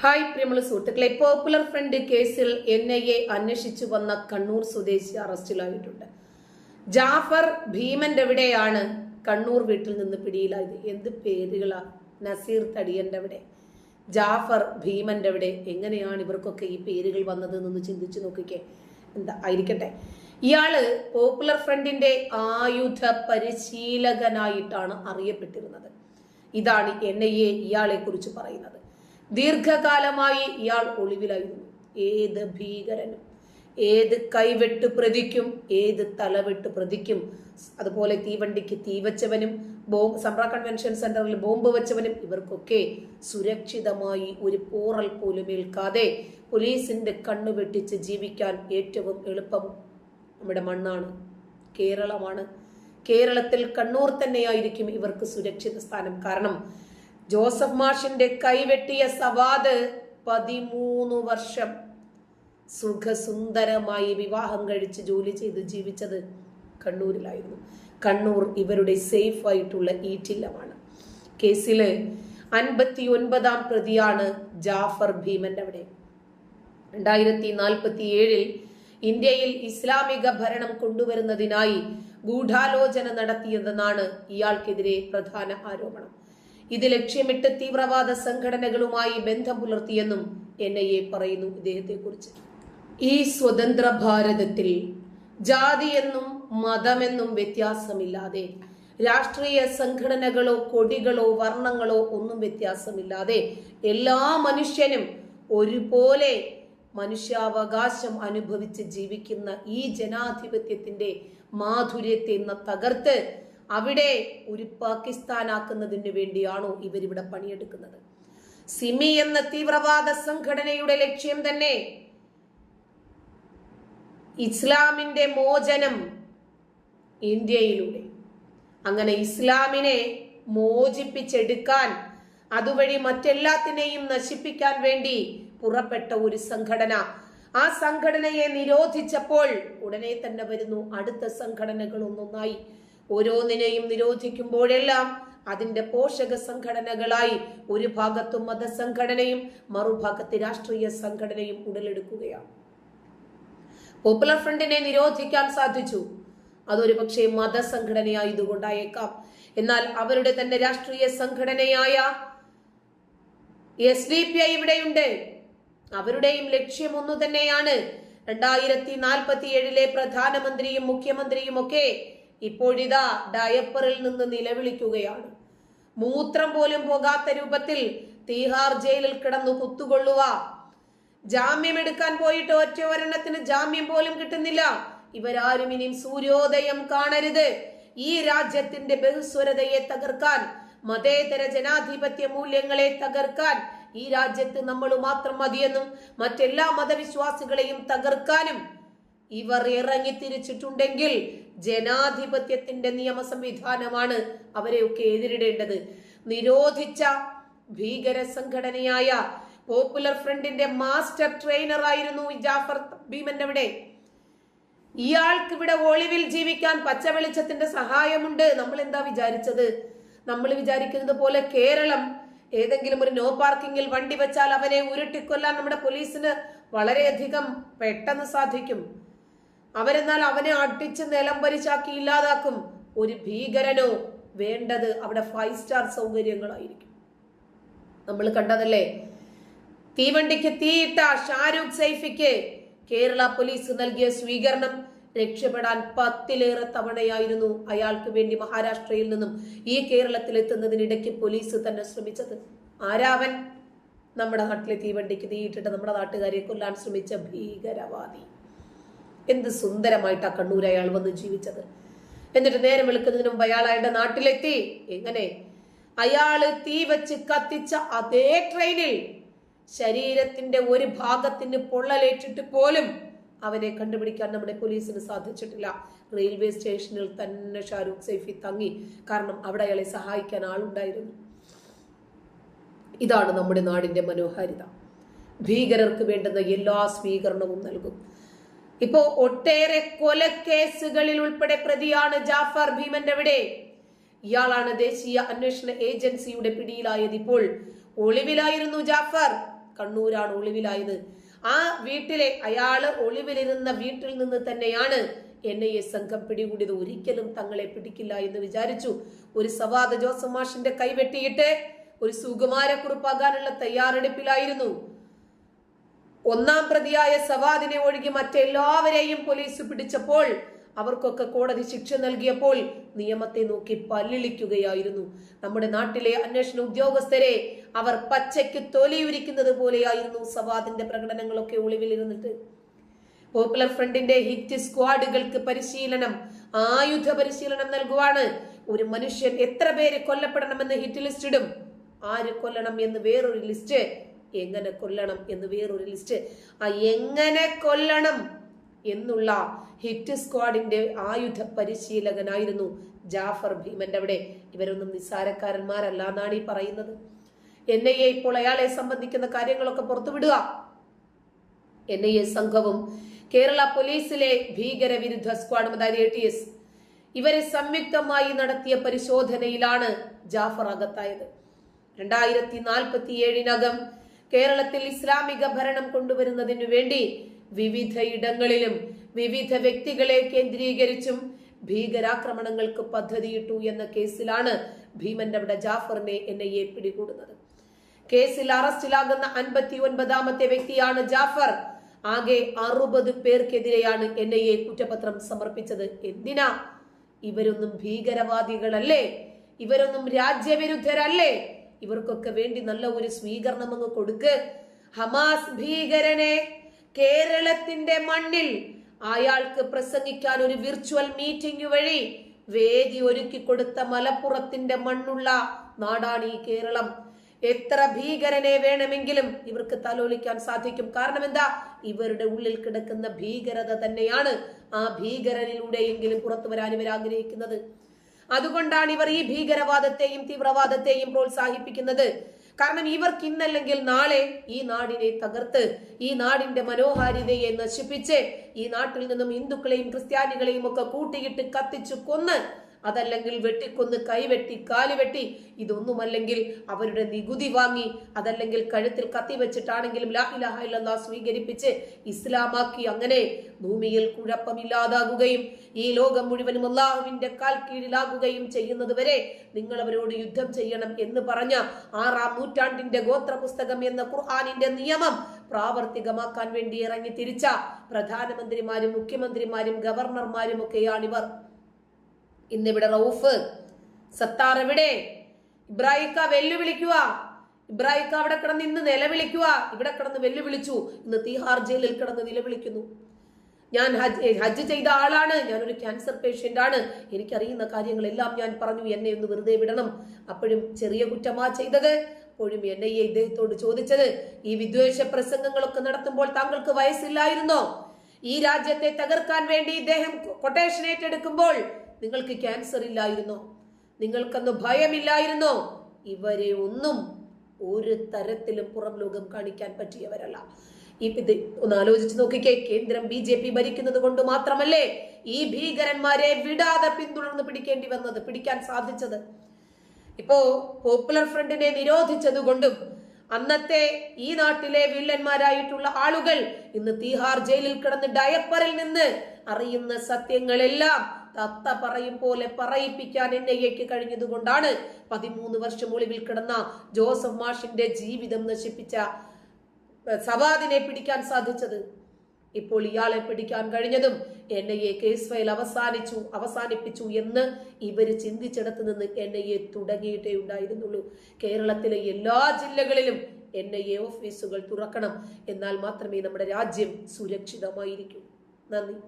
Hi പ്രിയമുള്ള സുഹൃത്തുക്കളെ, popular front കേസിൽ NIA അന്വേഷിച്ചു വന്ന കണ്ണൂർ സ്വദേശി അറസ്റ്റിലായിട്ടുണ്ട്. ജാഫർ ഭീമന്റെ എവിടെയാണ് കണ്ണൂർ വീട്ടിൽ നിന്ന് പിടിയിലായത്? എന്ത് പേരുകളാ! നസീർ തടിയന്റെ അവിടെ, ജാഫർ ഭീമന്റെ അവിടെ. എങ്ങനെയാണ് ഇവർക്കൊക്കെ ഈ പേരുകൾ വന്നത് എന്നൊന്ന് ചിന്തിച്ചു നോക്കിക്കേ. എന്താ ആയിരിക്കട്ടെ, ഇയാള് പോപ്പുലർ ഫ്രണ്ടിന്റെ ആയുധ പരിശീലകനായിട്ടാണ് അറിയപ്പെട്ടിരുന്നത്. ഇതാണ് NIA ഇയാളെ കുറിച്ച് പറയുന്നത്. ദീർഘകാലമായി ഇയാൾ ഒളിവിലായിരുന്നു. ഏത് ഭീകരനും, ഏത് കൈവെട്ട് പ്രതിക്കും, ഏത് തലവെട്ട് പ്രതിക്കും, അതുപോലെ തീവണ്ടിക്ക് തീവച്ചവനും, സമ്പ്ര കൺവെൻഷൻ സെന്ററിൽ ബോംബ് വെച്ചവനും, ഇവർക്കൊക്കെ സുരക്ഷിതമായി ഒരു പോറൽ പോലും ഏൽക്കാതെ പോലീസിന്റെ കണ്ണു വെട്ടിച്ച് ജീവിക്കാൻ ഏറ്റവും എളുപ്പം നമ്മുടെ മണ്ണാണ്, കേരളമാണ്. കേരളത്തിൽ കണ്ണൂർ തന്നെയായിരിക്കും ഇവർക്ക് സുരക്ഷിത സ്ഥാനം. കാരണം ജോസഫ് മാഷിന്റെ കൈവെട്ടിയ സവാദ് 13 വർഷം സുഖസുന്ദരമായി വിവാഹം കഴിച്ച് ജോലി ചെയ്ത് ജീവിച്ചത് കണ്ണൂരിലായിരുന്നു. കണ്ണൂർ ഇവരുടെ സേഫ് ആയിട്ടുള്ള ഈറ്റില്ലമാണ്. കേസില് 59ാം പ്രതിയാണ് ജാഫർ ഭീമന്റെ അവിടെ. 2047 ഇന്ത്യയിൽ ഇസ്ലാമിക ഭരണം കൊണ്ടുവരുന്നതിനായി ഗൂഢാലോചന നടത്തിയതെന്നാണ് ഇയാൾക്കെതിരെ പ്രധാന ആരോപണം. ഇത് ലക്ഷ്യമിട്ട് തീവ്രവാദ സംഘടനകളുമായി ബന്ധം പുലർത്തിയെന്നും NIA പറയുന്നു ഇദ്ദേഹത്തെ കുറിച്ച്. ഈ സ്വതന്ത്ര ഭാരതത്തിൽ ജാതിയെന്നും മതമെന്നും വ്യത്യാസമില്ലാതെ, രാഷ്ട്രീയ സംഘടനകളോ കൊടികളോ വർണ്ണങ്ങളോ ഒന്നും വ്യത്യാസമില്ലാതെ എല്ലാ മനുഷ്യനും ഒരുപോലെ മനുഷ്യാവകാശം അനുഭവിച്ച് ജീവിക്കുന്ന ഈ ജനാധിപത്യത്തിന്റെ മാധുര്യത്തെ തകർത്ത് അവിടെ ഒരു പാകിസ്ഥാനാക്കുന്നതിന് വേണ്ടിയാണോ ഇവരിവിടെ പണിയെടുക്കുന്നത്? സിമി എന്ന തീവ്രവാദ സംഘടനയുടെ ലക്ഷ്യം തന്നെ ഇസ്ലാമിന്റെ മോചനം ഇന്ത്യയിലൂടെ. അങ്ങനെ ഇസ്ലാമിനെ മോചിപ്പിച്ചെടുക്കാൻ, അതുവഴി മറ്റെല്ലാത്തിനെയും നശിപ്പിക്കാൻ വേണ്ടി പുറപ്പെട്ട ഒരു സംഘടന. ആ സംഘടനയെ നിരോധിച്ചപ്പോൾ ഉടനെ തന്നെ വരുന്നു അടുത്ത സംഘടനകൾ ഒന്നൊന്നായി. ഓരോന്നിനെയും നിരോധിക്കുമ്പോഴെല്ലാം അതിന്റെ പോഷക സംഘടനകളായി ഒരു ഭാഗത്ത് മതസംഘടനയും മറുഭാഗത്ത് രാഷ്ട്രീയ സംഘടനയും ഉടലെടുക്കുകയാണ്. പോപ്പുലർ ഫ്രണ്ടിനെ നിരോധിക്കാൻ സാധിച്ചു, അതൊരു പക്ഷേ മതസംഘടനയായതുകൊണ്ടായേക്കാം. എന്നാൽ അവരുടെ തന്നെ രാഷ്ട്രീയ സംഘടനയായ SDPI ഇവിടെയുണ്ട്. അവരുടെയും ലക്ഷ്യം ഒന്നു തന്നെയാണ്. 2047 പ്രധാനമന്ത്രിയും മുഖ്യമന്ത്രിയും ഒക്കെ ഇപ്പോഴിതാ ഡയപ്പറിൽ നിന്ന് നിലവിളിക്കുകയാണ്. മൂത്രം പോലും പോകാത്ത രൂപത്തിൽ തീഹാർ ജയിലിൽ കിടന്നു കുത്തുകൊള്ളുക. ജാമ്യമെടുക്കാൻ പോയിട്ട് ഒറ്റ ഒരെണ്ണത്തിന് ജാമ്യം പോലും കിട്ടുന്നില്ല. ഇവരാരും ഇനിയും സൂര്യോദയം കാണരുത്. ഈ രാജ്യത്തിന്റെ ബഹുസ്വരതയെ തകർക്കാൻ, മതേതര ജനാധിപത്യ മൂല്യങ്ങളെ തകർക്കാൻ ഈ രാജ്യത്ത് നമ്മൾ മാത്രം മതിയെന്നും മറ്റെല്ലാ മതവിശ്വാസികളെയും തകർക്കാനും ഇവർ ഇറങ്ങി തിരിച്ചിട്ടുണ്ടെങ്കിൽ ജനാധിപത്യത്തിന്റെ നിയമ സംവിധാനമാണ് അവരെയൊക്കെ എതിരിടേണ്ടത്. നിരോധിച്ച ഭീകര സംഘടനയായ പോപ്പുലർ ഫ്രണ്ടിന്റെ മാസ്റ്റർ ട്രെയിനർ ആയിരുന്നു ജാഫർ ഭീമന്റെ അവിടെ. ഇയാൾക്ക് ഇവിടെ ഒളിവിൽ ജീവിക്കാൻ പച്ച വെളിച്ചത്തിന്റെ സഹായമുണ്ട്. നമ്മൾ എന്താ വിചാരിച്ചത്? നമ്മൾ വിചാരിക്കുന്നത് പോലെ കേരളം ഏതെങ്കിലും ഒരു നോ പാർക്കിങ്ങിൽ വണ്ടി വെച്ചാൽ അവനെ ഉരുട്ടിക്കൊല്ലാൻ നമ്മുടെ പോലീസിന് വളരെയധികം പെട്ടെന്ന് സാധിക്കും. അവരെന്നാൽ അവനെ അടിച്ച് നിലംപരിശാക്കി ഇല്ലാതാക്കും. ഒരു ഭീകരനോ വേണ്ടത് അവിടെ 5 സ്റ്റാർ സൗകര്യങ്ങളായിരിക്കും. നമ്മൾ കണ്ടതല്ലേ, തീവണ്ടിക്ക് തീയിട്ട ഷാരൂഖ് സൈഫിക്ക് കേരള പോലീസ് നൽകിയ സ്വീകരണം. രക്ഷപ്പെടാൻ 10ലേറെ തവണയായിരുന്നു അയാൾക്ക് വേണ്ടി മഹാരാഷ്ട്രയിൽ നിന്നും ഈ കേരളത്തിൽ എത്തുന്നതിനിടയ്ക്ക് പോലീസ് തന്നെ ശ്രമിച്ചത്. ആരാവൻ? നമ്മുടെ നാട്ടിലെ തീവണ്ടിക്ക് തീയിട്ടിട്ട് നമ്മുടെ നാട്ടുകാരെ കൊല്ലാൻ ശ്രമിച്ച ഭീകരവാദി. എന്ത് സുന്ദരമായിട്ടാ കണ്ണൂർ അയാൾ വന്ന് ജീവിച്ചത്. എന്നിട്ട് നേരം വെളുക്കുന്നതിന് മുമ്പ് അയാൾ അയാളുടെ നാട്ടിലെത്തി. എങ്ങനെ? അയാള് തീ വെച്ച് കത്തിച്ച അതേ ട്രെയിനിൽ ശരീരത്തിന്റെ ഒരു ഭാഗത്തിന് പൊള്ളലേറ്റിട്ട് പോലും അവനെ കണ്ടുപിടിക്കാൻ നമ്മുടെ പോലീസിന് സാധിച്ചിട്ടില്ല. റെയിൽവേ സ്റ്റേഷനിൽ തന്നെ ഷാരൂഖ് സൈഫി തങ്ങി. കാരണം അവിടെ അയാളെ സഹായിക്കാൻ ആളുണ്ടായിരുന്നു. ഇതാണ് നമ്മുടെ നാടിന്റെ മനോഹാരിത. ഭീകരർക്ക് വേണ്ടുന്ന എല്ലാ സ്വീകരണവും നൽകും. ഇപ്പോ ഒട്ടേറെ കൊലക്കേസുകളിൽ ഉൾപ്പെടെ പ്രതിയാണ് ജാഫർ ഭീമന്റെ അവിടെ. ഇയാളാണ് ദേശീയ അന്വേഷണ ഏജൻസിയുടെ പിടിയിലായത്. ഇപ്പോൾ ഒളിവിലായിരുന്നു ജാഫർ. കണ്ണൂരാണ് ഒളിവിലായത്. ആ വീട്ടിലെ അയാള് ഒളിവിലിരുന്ന വീട്ടിൽ നിന്ന് തന്നെയാണ് NIA സംഘം പിടികൂടിയത്. ഒരിക്കലും തങ്ങളെ പിടിക്കില്ല എന്ന് വിചാരിച്ചു. ഒരു സവാദ് ജോസഫ് മാഷിന്റെ കൈവെട്ടിയിട്ട് ഒരു സുകുമാരക്കുറിപ്പാകാനുള്ള തയ്യാറെടുപ്പിലായിരുന്നു. ഒന്നാം പ്രതിയായ സവാദിനെ ഒഴികെ മറ്റെല്ലാവരെയും പോലീസ് പിടിച്ചപ്പോൾ അവർക്കൊക്കെ കോടതി ശിക്ഷ നൽകിയപ്പോൾ നിയമത്തെ നോക്കി പല്ലിളിക്കുകയായിരുന്നു. നമ്മുടെ നാട്ടിലെ അന്വേഷണ ഉദ്യോഗസ്ഥരെ അവർ പച്ചയ്ക്ക് തൊലിയുരിക്കുന്നത് പോലെയായിരുന്നു സവാദിന്റെ പ്രകടനങ്ങളൊക്കെ ഒളിവിലിരുന്നിട്ട്. പോപ്പുലർ ഫ്രണ്ടിന്റെ ഹിറ്റ് സ്ക്വാഡുകൾക്ക് പരിശീലനം, ആയുധ പരിശീലനം നൽകുവാണ്. ഒരു മനുഷ്യൻ എത്ര പേര് കൊല്ലപ്പെടണമെന്ന് ഹിറ്റ് ലിസ്റ്റ് ഇടും. ആര് കൊല്ലണം എന്ന് വേറൊരു ലിസ്റ്റ്, എങ്ങനെ കൊല്ലണം എന്ന് വേറൊരു ലിസ്റ്റ്. ആ എങ്ങനെ കൊല്ലണം എന്നുള്ള ഹിറ്റ് സ്ക്വാഡിന്റെ ആയുധ പരിശീലകനായിരുന്നു ജാഫർ ഭീമന്റെ അവിടെ. ഇവരൊന്നും നിസ്സാരക്കാരന്മാരല്ല എന്നാണ് ഈ പറയുന്നത്. NIA ഇപ്പോൾ അയാളെ സംബന്ധിക്കുന്ന കാര്യങ്ങളൊക്കെ പുറത്തുവിടുക. NIA സംഘവും കേരള പോലീസിലെ ഭീകരവിരുദ്ധ സ്ക്വാഡും, അതായത് ATS, ഇവരെ സംയുക്തമായി നടത്തിയ പരിശോധനയിലാണ് ജാഫർ അകത്തായത്. 2047 കേരളത്തിൽ ഇസ്ലാമിക ഭരണം കൊണ്ടുവരുന്നതിനു വേണ്ടി വിവിധ ഇടങ്ങളിലും വിവിധ വ്യക്തികളെ കേന്ദ്രീകരിച്ചും ഭീകരാക്രമണങ്ങൾക്ക് പദ്ധതിയിട്ടു എന്ന കേസിലാണ് ഭീമന്റെ അവിടെ ജാഫറിനെ NIA പിടികൂടുന്നത്. കേസിൽ അറസ്റ്റിലാകുന്ന 59ാമത്തെ വ്യക്തിയാണ് ജാഫർ. ആകെ 60 പേർക്കെതിരെയാണ് NIA കുറ്റപത്രം സമർപ്പിച്ചത്. എന്തിനാ? ഇവരൊന്നും ഭീകരവാദികളല്ലേ? ഇവരൊന്നും രാജ്യവിരുദ്ധരല്ലേ? ഇവർക്കൊക്കെ വേണ്ടി നല്ല ഒരു സ്വീകരണം അങ്ങ് കൊടുക്ക്. ഹമാസ് ഭീകരനെ കേരളത്തിന്റെ മണ്ണിൽ അയാൾക്ക് പ്രസംഗിക്കാൻ ഒരു വിർച്വൽ മീറ്റിംഗ് വഴി വേദി ഒരുക്കി കൊടുത്ത മലപ്പുറത്തിന്റെ മണ്ണുള്ള നാടാണ് ഈ കേരളം. എത്ര ഭീകരനെ വേണമെങ്കിലും ഇവർക്ക് തലോലിക്കാൻ സാധിക്കും. കാരണം എന്താ? ഇവരുടെ ഉള്ളിൽ കിടക്കുന്ന ഭീകരത തന്നെയാണ് ആ ഭീകരനിലൂടെയെങ്കിലും പുറത്തു വരാൻ ഇവർ ആഗ്രഹിക്കുന്നത്. അതുകൊണ്ടാണ് ഇവർ ഈ ഭീകരവാദത്തെയും തീവ്രവാദത്തെയും പ്രോത്സാഹിപ്പിക്കുന്നത്. കാരണം ഇവർക്ക് ഇന്നല്ലെങ്കിൽ നാളെ ഈ നാടിനെ തകർത്ത് ഈ നാടിന്റെ മനോഹാരിതയെ നശിപ്പിച്ച് ഈ നാട്ടിൽ നിന്നും ഹിന്ദുക്കളെയും ക്രിസ്ത്യാനികളെയും ഒക്കെ കൂട്ടിയിട്ട് കത്തിച്ചു കൊന്ന്, അതല്ലെങ്കിൽ വെട്ടിക്കൊന്ന് കൈവെട്ടി കാലുവെട്ടി, ഇതൊന്നുമല്ലെങ്കിൽ അവരുടെ നികുതി വാങ്ങി, അതല്ലെങ്കിൽ കഴുത്തിൽ കത്തി വെച്ചിട്ടാണെങ്കിലും ലാ ഇലാഹ ഇല്ലല്ലാഹ് സ്വീകരിപ്പിച്ച് ഇസ്ലാമാക്കി അങ്ങനെ ഭൂമിയിൽ കുഴപ്പമില്ലാതാകുകയും ഈ ലോകം മുഴുവനും അല്ലാഹുവിന്റെ കാൽ കീഴിലാകുകയും ചെയ്യുന്നത് വരെ നിങ്ങൾ അവരോട് യുദ്ധം ചെയ്യണം എന്ന് പറഞ്ഞ 6-ാം നൂറ്റാണ്ടിന്റെ ഗോത്ര പുസ്തകം എന്ന ഖുർആനിന്റെ നിയമം പ്രാവർത്തികമാക്കാൻ വേണ്ടി ഇറങ്ങി തിരിച്ച പ്രധാനമന്ത്രിമാരും മുഖ്യമന്ത്രിമാരും ഗവർണർമാരും ഒക്കെയാണിവർ. ഇന്നിവിടെ റൌഫ് സത്താർ എവിടെ? ഇബ്രാഹിക്ക വെല്ലുവിളിക്കുക. ഇബ്രാഹിക്ക അവിടെ കിടന്ന് ഇന്ന് നിലവിളിക്കുക. ഇവിടെ കിടന്ന് വെല്ലുവിളിച്ചു. ഇന്ന് തീഹാർ ജയിലിൽ കിടന്ന് നിലവിളിക്കുന്നു. ഞാൻ ഹജ്ജ് ചെയ്ത ആളാണ്, ഞാനൊരു ക്യാൻസർ പേഷ്യന്റ് ആണ്, എനിക്കറിയുന്ന കാര്യങ്ങളെല്ലാം ഞാൻ പറഞ്ഞു, എന്നെ ഒന്ന് വെറുതെ വിടണം. അപ്പോഴും ചെറിയ കുറ്റമാ ചെയ്തത്. അപ്പോഴും NIA ഇദ്ദേഹത്തോട് ചോദിച്ചത്, ഈ വിദ്വേഷ പ്രസംഗങ്ങളൊക്കെ നടത്തുമ്പോൾ താങ്കൾക്ക് വയസ്സില്ലായിരുന്നോ? ഈ രാജ്യത്തെ തകർക്കാൻ വേണ്ടി ഇദ്ദേഹം കൊട്ടേഷൻ ഏറ്റെടുക്കുമ്പോൾ നിങ്ങൾക്ക് ക്യാൻസർ ഇല്ലായിരുന്നോ? നിങ്ങൾക്കന്ന് ഭയമില്ലായിരുന്നോ? ഇവരെ ഒന്നും ഒരു തരത്തിലും പുറം ലോകം കാണിക്കാൻ പറ്റിയവരല്ല. ഇത് ഒന്ന് ആലോചിച്ച് നോക്കിക്കേ. കേന്ദ്രം BJP ഭരിക്കുന്നത് കൊണ്ട് മാത്രമല്ലേ ഈ ഭീകരന്മാരെ വിടാതെ പിന്തുടർന്ന് പിടിക്കാൻ സാധിച്ചത്. ഇപ്പോ പോപ്പുലർ ഫ്രണ്ടിനെ നിരോധിച്ചത് കൊണ്ടും അന്നത്തെ ഈ നാട്ടിലെ വില്ലന്മാരായിട്ടുള്ള ആളുകൾ ഇന്ന് തീഹാർ ജയിലിൽ കിടന്ന് ഡയപ്പറിൽ നിന്ന് അറിയുന്ന സത്യങ്ങളെല്ലാം തത്ത പറയും പോലെ പറയിപ്പിക്കാൻ NIAക്ക് കഴിഞ്ഞതുകൊണ്ടാണ് 13 വർഷം ഒളിവിൽ കിടന്ന ജോസഫ് മാഷിന്റെ ജീവിതം നശിപ്പിച്ച സവാദിനെ പിടിക്കാൻ സാധിച്ചത്. ഇപ്പോൾ ഇയാളെ പിടിക്കാൻ കഴിഞ്ഞതും NIA കേസ് ഫയൽ അവസാനിപ്പിച്ചു എന്ന് ഇവര് ചിന്തിച്ചിടത്ത് നിന്ന് NIA തുടങ്ങിയിട്ടേ ഉണ്ടായിരുന്നുള്ളൂ. കേരളത്തിലെ എല്ലാ ജില്ലകളിലും NIA ഓഫീസുകൾ തുറക്കണം. എന്നാൽ മാത്രമേ നമ്മുടെ രാജ്യം സുരക്ഷിതമായിരിക്കൂ. നന്ദി.